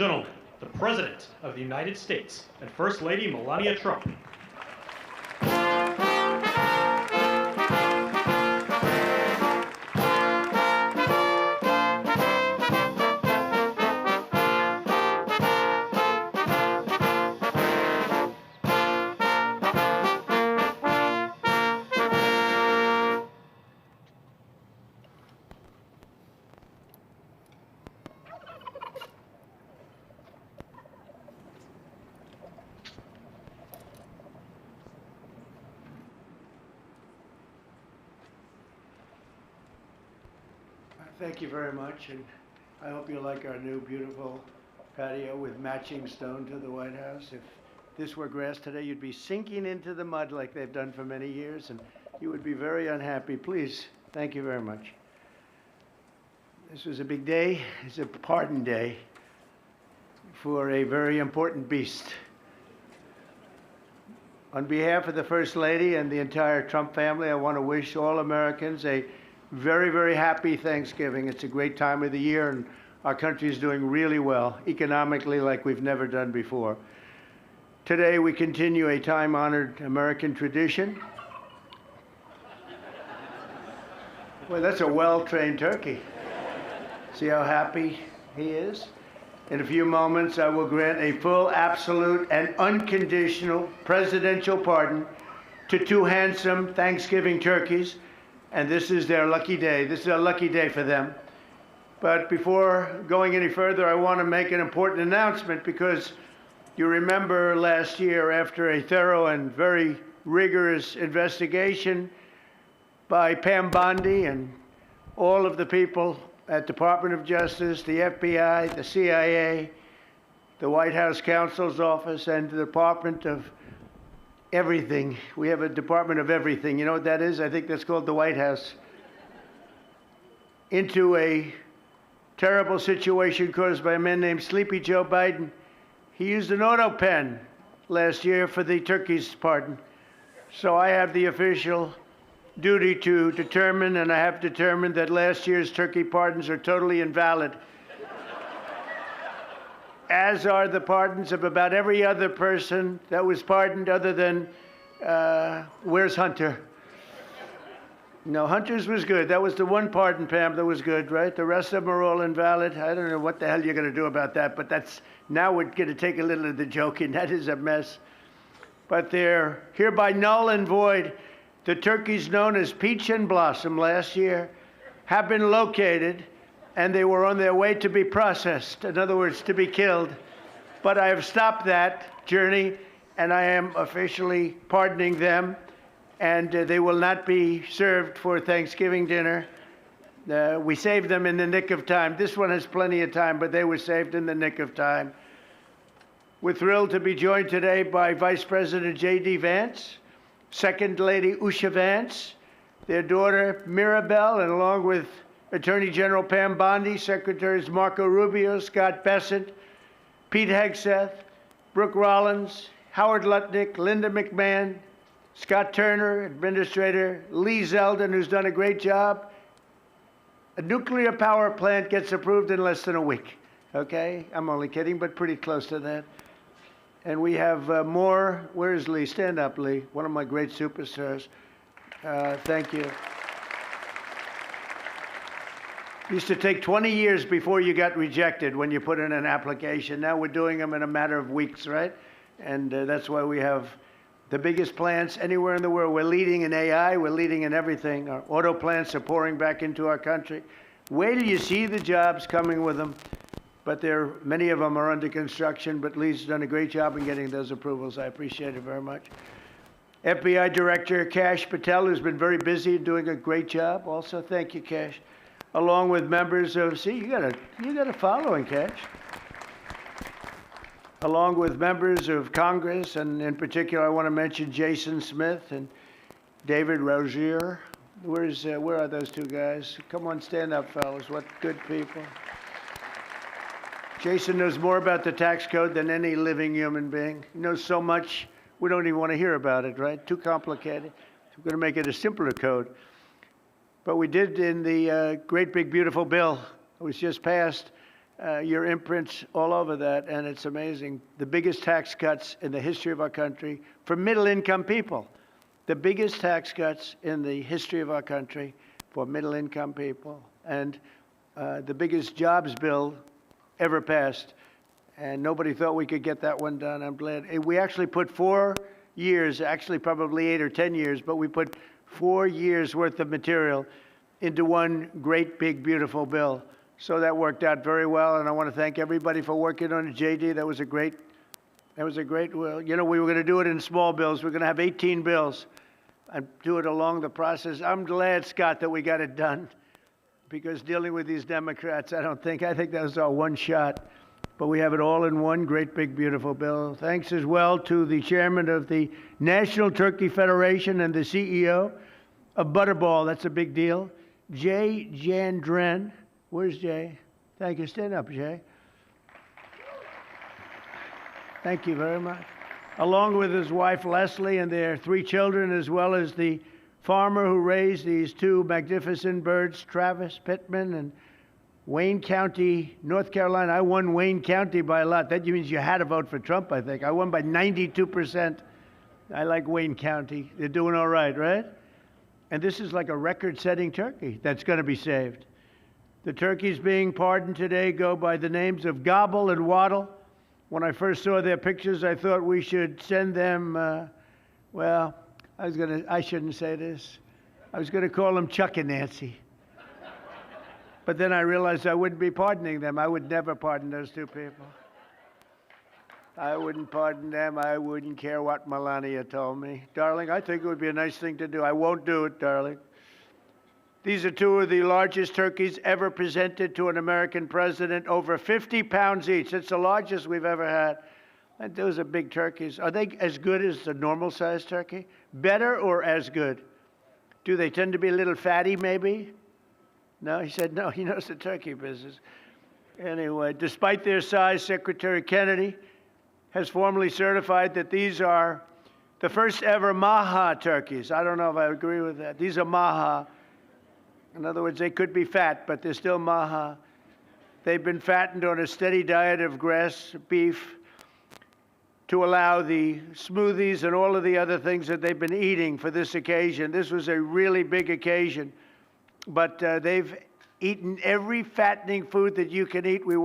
gentlemen, the President of the United States and First Lady Melania Trump. Thank you very much, and I hope you like our new beautiful patio with matching stone to the White House. If this were grass today, you'd be sinking into the mud like they've done for many years, and you would be very unhappy. Please, thank you very much. This was a big day. It's a pardon day for a very important beast. On behalf of the First Lady and the entire Trump family, I want to wish all Americans a very, very happy Thanksgiving. It's a great time of the year, and our country is doing really well, economically, like we've never done before. Today, we continue a time-honored American tradition. Well, that's a well-trained turkey. See how happy he is? In a few moments, I will grant a full, absolute, and unconditional presidential pardon to two handsome Thanksgiving turkeys, and this is their lucky day. This is a lucky day for them. But before going any further, I want to make an important announcement, because you remember last year, after a thorough and very rigorous investigation by Pam Bondi and all of the people at Department of Justice, the FBI, the CIA, the White House Counsel's Office, and the Department of Everything. We have a Department of Everything. You know what that is? I think that's called the White House. Into a terrible situation caused by a man named Sleepy Joe Biden. He used an auto pen last year for the turkey's pardon. So I have the official duty to determine, and I have determined, that last year's turkey pardons are totally invalid, as are the pardons of about every other person that was pardoned, other than, where's Hunter? No, Hunter's was good. That was the one pardon, Pam, that was good, right? The rest of them are all invalid. I don't know what the hell you're going to do about that, but now we're going to take a little of the joking. That is a mess. But they're hereby null and void. The turkeys known as Peach and Blossom last year have been located, and they were on their way to be processed, in other words, to be killed. But I have stopped that journey, and I am officially pardoning them, and they will not be served for Thanksgiving dinner. We saved them in the nick of time. This one has plenty of time, but they were saved in the nick of time. We're thrilled to be joined today by Vice President J.D. Vance, Second Lady Usha Vance, their daughter Mirabelle, and along with Attorney General Pam Bondi, Secretaries Marco Rubio, Scott Bessent, Pete Hegseth, Brooke Rollins, Howard Lutnick, Linda McMahon, Scott Turner, Administrator Lee Zeldin, who's done a great job. A nuclear power plant gets approved in less than a week, okay? I'm only kidding, but pretty close to that. And we have more. Where's Lee? Stand up, Lee. One of my great superstars. Thank you. It used to take 20 years before you got rejected when you put in an application. Now we're doing them in a matter of weeks, right? And that's why we have the biggest plants anywhere in the world. We're leading in AI. We're leading in everything. Our auto plants are pouring back into our country. Wait till you see the jobs coming with them. But many of them are under construction, but Lee's done a great job in getting those approvals. I appreciate it very much. FBI Director Kash Patel, who's been very busy doing a great job. Also, thank you, Kash. Along with members of, see, you got a following, Kash. Along with members of Congress, and in particular, I want to mention Jason Smith and David Rozier. Where are those two guys? Come on, stand up, fellas. What good people. Jason knows more about the tax code than any living human being. He knows so much, we don't even want to hear about it, right? Too complicated. So we're going to make it a simpler code. But we did, in the great big beautiful bill that was just passed, your imprints all over that, and it's amazing. The biggest tax cuts in the history of our country for middle-income people. The biggest tax cuts in the history of our country for middle-income people, and the biggest jobs bill ever passed. And nobody thought we could get that one done. I'm glad. We actually put 4 years, actually probably 8 or 10 years, but we put 4 years worth of material into one great, big, beautiful bill. So that worked out very well, and I want to thank everybody for working on it. JD, that was a great, well, you know, we were going to do it in small bills. We're going to have 18 bills and do it along the process. I'm glad, Scott, that we got it done, because dealing with these Democrats, I think that was our one shot. But we have it all in one great, big, beautiful bill. Thanks as well to the chairman of the National Turkey Federation and the CEO of Butterball. That's a big deal. Jay Jandren. Where's Jay? Thank you. Stand up, Jay. Thank you very much. Along with his wife, Leslie, and their 3 children, as well as the farmer who raised these 2 magnificent birds, Travis Pittman, and Wayne County, North Carolina. I won Wayne County by a lot. That means you had to vote for Trump, I think. I won by 92%. I like Wayne County. They're doing all right, right? And this is like a record-setting turkey that's going to be saved. The turkeys being pardoned today go by the names of Gobble and Waddle. When I first saw their pictures, I thought we should send them, well, I shouldn't say this. I was going to call them Chuck and Nancy. But then I realized I wouldn't be pardoning them. I would never pardon those 2 people. I wouldn't pardon them. I wouldn't care what Melania told me. Darling, I think it would be a nice thing to do. I won't do it, darling. These are 2 of the largest turkeys ever presented to an American president, over 50 pounds each. It's the largest we've ever had. And those are big turkeys. Are they as good as the normal-sized turkey? Better or as good? Do they tend to be a little fatty, maybe? No, he said no. He knows the turkey business. Anyway, despite their size, Secretary Kennedy has formally certified that these are the first ever Maha turkeys. I don't know if I agree with that. These are Maha. In other words, they could be fat, but they're still Maha. They've been fattened on a steady diet of grass, beef, to allow the smoothies and all of the other things that they've been eating for this occasion. This was a really big occasion, but they've eaten every fattening food that you can eat. We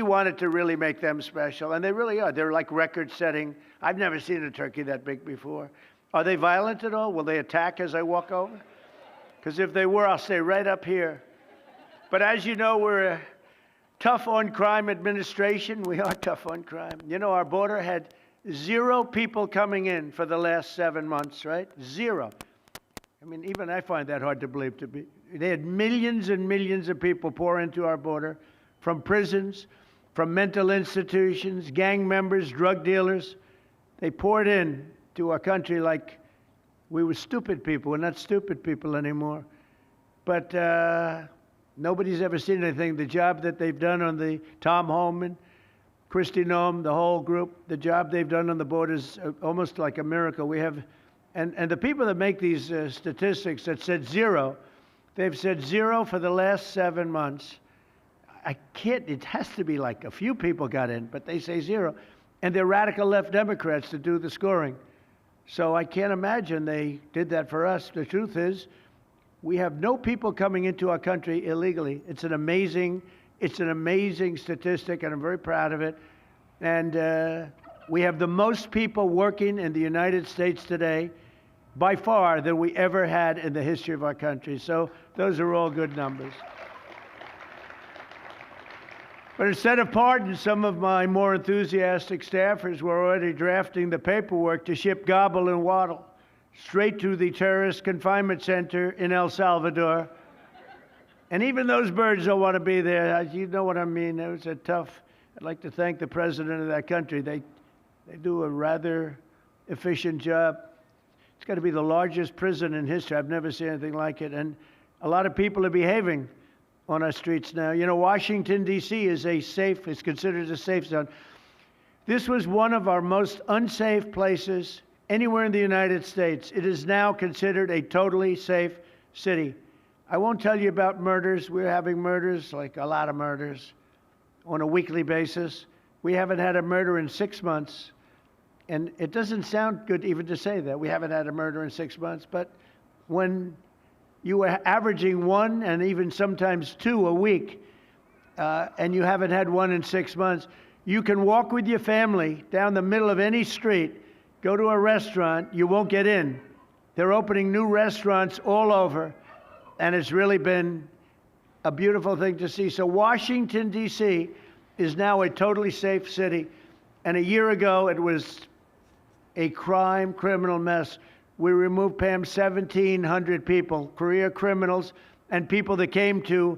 wanted to really make them special, and they really are. They're like record-setting. I've never seen a turkey that big before. Are they violent at all? Will they attack as I walk over? Because if they were, I'll stay right up here. But as you know, we're a tough on crime administration. We are tough on crime. You know, our border had 0 people coming in for the last 7 months, right? 0. I mean, even I find that hard to believe. They had millions and millions of people pour into our border from prisons, from mental institutions, gang members, drug dealers. They poured in to our country like we were stupid people. We're not stupid people anymore. But nobody's ever seen anything. The job that they've done on the Tom Homan, Kristi Noem, the whole group, the job they've done on the border is almost like a miracle. We have, and the people that make these statistics that said 0, they've said 0 for the last 7 months. It has to be like a few people got in, but they say 0. And they're radical left Democrats to do the scoring. So I can't imagine they did that for us. The truth is, we have no people coming into our country illegally. It's an amazing statistic, and I'm very proud of it. And we have the most people working in the United States today, by far, than we ever had in the history of our country. So those are all good numbers. But instead of pardons, some of my more enthusiastic staffers were already drafting the paperwork to ship Gobble and Waddle straight to the terrorist confinement center in El Salvador. And even those birds don't want to be there. You know what I mean? It was a tough. I'd like to thank the president of that country. They do a rather efficient job. It's got to be the largest prison in history. I've never seen anything like it. And a lot of people are behaving on our streets now. You know, Washington, D.C. is considered a safe zone. This was one of our most unsafe places anywhere in the United States. It is now considered a totally safe city. I won't tell you about murders. We're having murders, like a lot of murders. on a weekly basis. We haven't had a murder in 6 months. And it doesn't sound good even to say that. We haven't had a murder in 6 months. But when you were averaging 1 and even sometimes 2 a week, and you haven't had 1 in 6 months, you can walk with your family down the middle of any street, go to a restaurant, you won't get in. They're opening new restaurants all over, and it's really been a beautiful thing to see. So Washington, D.C. is now a totally safe city. And a year ago, it was a criminal mess. We removed, Pam, 1,700 people, career criminals, and people that came to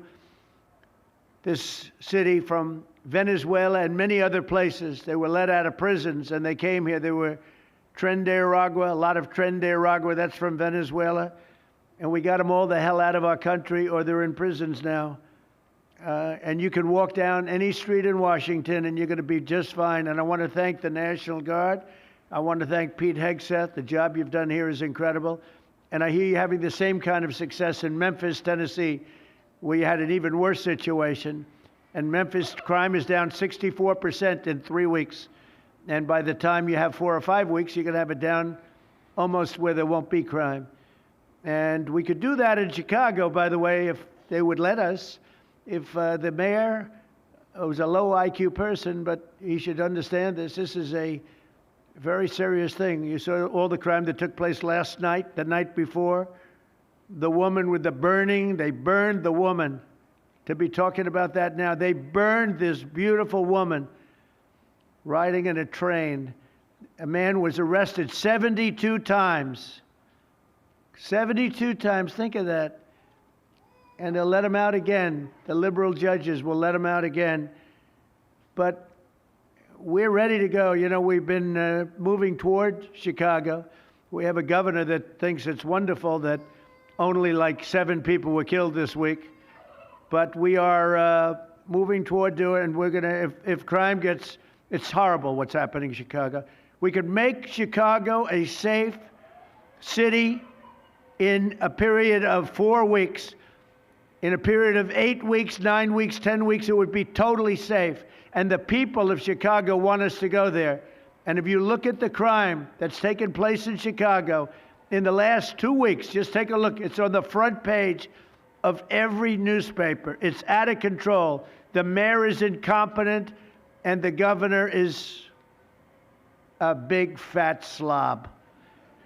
this city from Venezuela and many other places. They were let out of prisons, and they came here. They were Tren de Aragua, a lot of Tren de Aragua, that's from Venezuela. And we got them all the hell out of our country, or they're in prisons now. And you can walk down any street in Washington, and you're going to be just fine. And I want to thank the National Guard. I want to thank Pete Hegseth. The job you've done here is incredible. And I hear you having the same kind of success in Memphis, Tennessee, where you had an even worse situation. And Memphis crime is down 64% in 3 weeks. And by the time you have 4 or 5 weeks, you're going to have it down almost where there won't be crime. And we could do that in Chicago, by the way, if they would let us. If the mayor was a low IQ person, but he should understand this. This is a very serious thing. You saw all the crime that took place last night, the night before. The woman with the burning, they burned the woman. To be talking about that now, they burned this beautiful woman riding in a train. A man was arrested 72 times. 72 times, think of that. And they'll let him out again. The liberal judges will let him out again. But we're ready to go. You know, we've been moving toward Chicago. We have a governor that thinks it's wonderful that only like 7 people were killed this week. But we are moving toward doing it, and we're going to, if crime gets, it's horrible what's happening in Chicago. We could make Chicago a safe city in a period of 4 weeks. In a period of 8 weeks, 9 weeks, 10 weeks, it would be totally safe. And the people of Chicago want us to go there. And if you look at the crime that's taken place in Chicago in the last 2 weeks, just take a look. It's on the front page of every newspaper. It's out of control. The mayor is incompetent, and the governor is a big fat slob.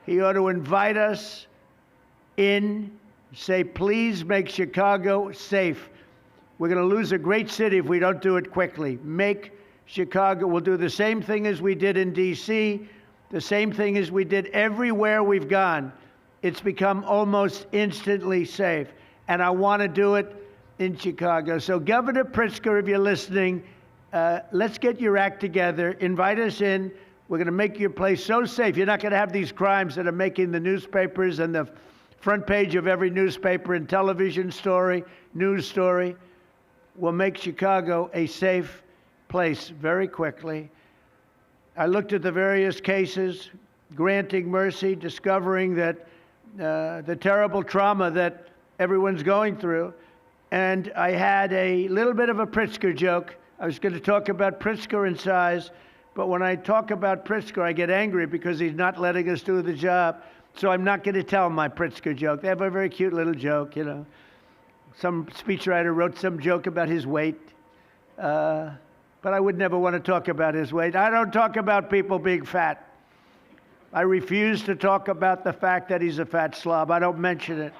He ought to invite us in, say, please make Chicago safe. We're going to lose a great city if we don't do it quickly. Make Chicago, we'll do the same thing as we did in D.C., the same thing as we did everywhere we've gone. It's become almost instantly safe. And I want to do it in Chicago. So Governor Pritzker, if you're listening, let's get your act together. Invite us in. We're going to make your place so safe. You're not going to have these crimes that are making the newspapers and the front page of every newspaper and television story, news story. We'll make Chicago a safe place very quickly. I looked at the various cases, granting mercy, discovering that the terrible trauma that everyone's going through. And I had a little bit of a Pritzker joke. I was going to talk about Pritzker and size, but when I talk about Pritzker, I get angry because he's not letting us do the job. So I'm not going to tell my Pritzker joke. They have a very cute little joke, you know. Some speechwriter wrote some joke about his weight, but I would never want to talk about his weight. I don't talk about people being fat. I refuse to talk about the fact that he's a fat slob. I don't mention it.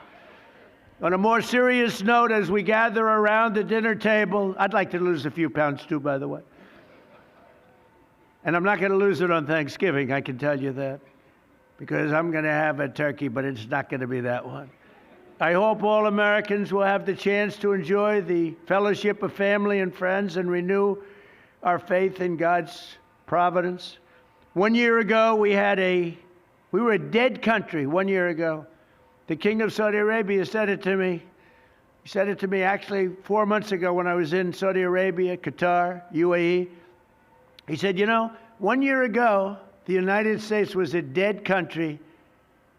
On a more serious note, as we gather around the dinner table, I'd like to lose a few pounds too, by the way. And I'm not going to lose it on Thanksgiving, I can tell you that, because I'm going to have a turkey, but it's not going to be that one. I hope all Americans will have the chance to enjoy the fellowship of family and friends and renew our faith in God's providence. 1 year ago, we were a dead country 1 year ago. The King of Saudi Arabia said it to me. He said it to me actually 4 months ago when I was in Saudi Arabia, Qatar, UAE. He said, you know, 1 year ago, the United States was a dead country,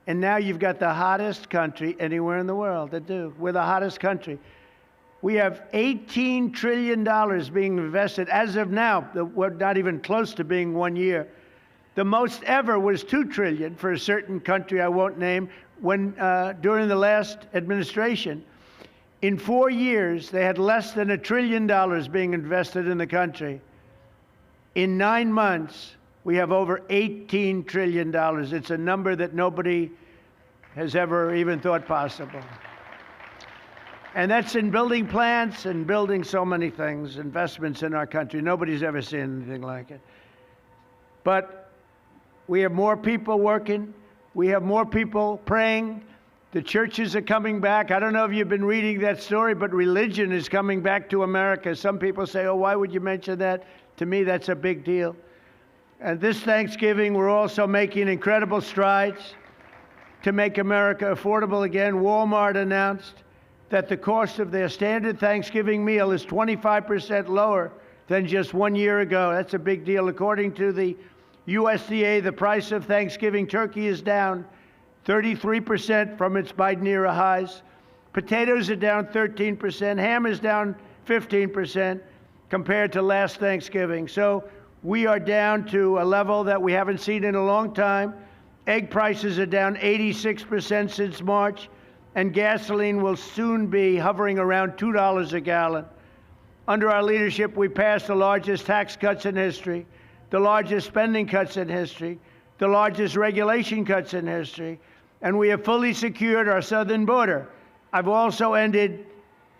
and now you've got the hottest country anywhere in the world that do. We're the hottest country. We have $18 trillion being invested. As of now, we're not even close to being 1 year. The most ever was $2 trillion for a certain country I won't name during the last administration. In 4 years, they had less than $1 trillion being invested in the country. In 9 months, we have over $18 trillion. It's a number that nobody has ever even thought possible. And that's in building plants and building so many things, investments in our country. Nobody's ever seen anything like it. But we have more people working. We have more people praying. The churches are coming back. I don't know if you've been reading that story, but religion is coming back to America. Some people say, oh, why would you mention that? To me, that's a big deal. And this Thanksgiving, we're also making incredible strides to make America affordable again. Walmart announced that the cost of their standard Thanksgiving meal is 25% lower than just 1 year ago. That's a big deal. According to the USDA, the price of Thanksgiving turkey is down 33% from its Biden-era highs. Potatoes are down 13%. Ham is down 15% compared to last Thanksgiving. So we are down to a level that we haven't seen in a long time. Egg prices are down 86% since March, and gasoline will soon be hovering around $2 a gallon. Under our leadership, we passed the largest tax cuts in history, the largest spending cuts in history, the largest regulation cuts in history, and we have fully secured our southern border. I've also ended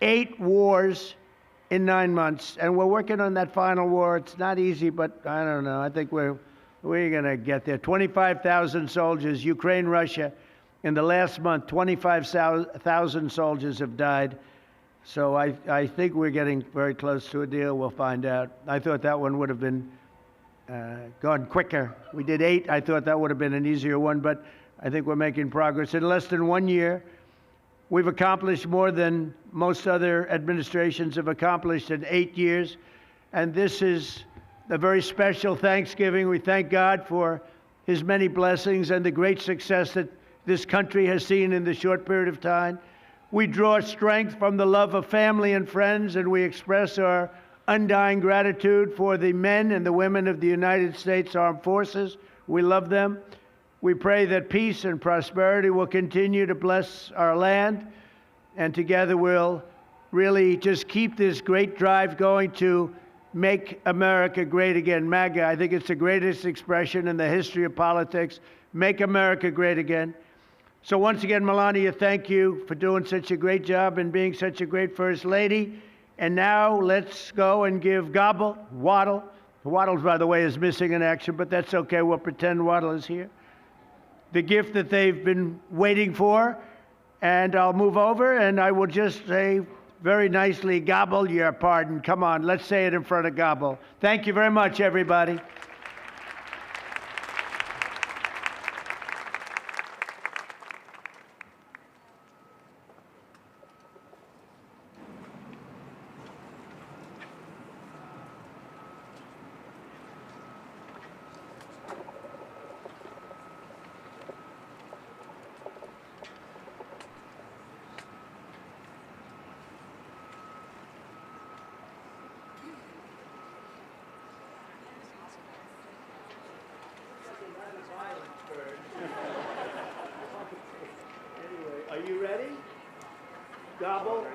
8 wars in 9 months, and we're working on that final war. It's not easy, but I don't know. I think we're going to get there. 25,000 soldiers, Ukraine, Russia. In the last month, 25,000 soldiers have died. So I think we're getting very close to a deal. We'll find out. I thought that one would have been gone quicker. We did 8. I thought that would have been an easier one, but I think we're making progress. In less than 1 year, we've accomplished more than most other administrations have accomplished in 8 years. And this is a very special Thanksgiving. We thank God for his many blessings and the great success that this country has seen in the short period of time. We draw strength from the love of family and friends, and we express our undying gratitude for the men and the women of the United States Armed Forces. We love them. We pray that peace and prosperity will continue to bless our land, and together we'll really just keep this great drive going to make America great again. MAGA, I think it's the greatest expression in the history of politics. Make America great again. So once again, Melania, thank you for doing such a great job and being such a great First Lady. And now let's go and give Waddle. Waddle, by the way, is missing in action, but that's okay. We'll pretend Waddle is here. The gift that they've been waiting for. And I'll move over and I will just say very nicely, Gobble your pardon. Come on, let's say it in front of Gobble. Thank you very much, everybody. Are you ready? Gobble,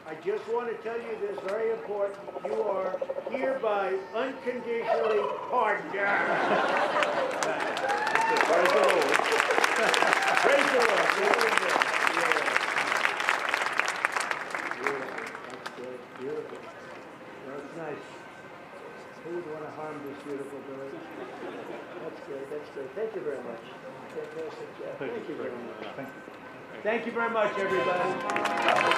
I just want to tell you this very important. You are hereby unconditionally pardoned. Praise the Lord. Praise the Lord. That's good. Beautiful. That's nice. Who would want to harm this beautiful bird? That's good. That's good. Thank you very much. Fantastic job. Thank you very much. Thank you very much, everybody.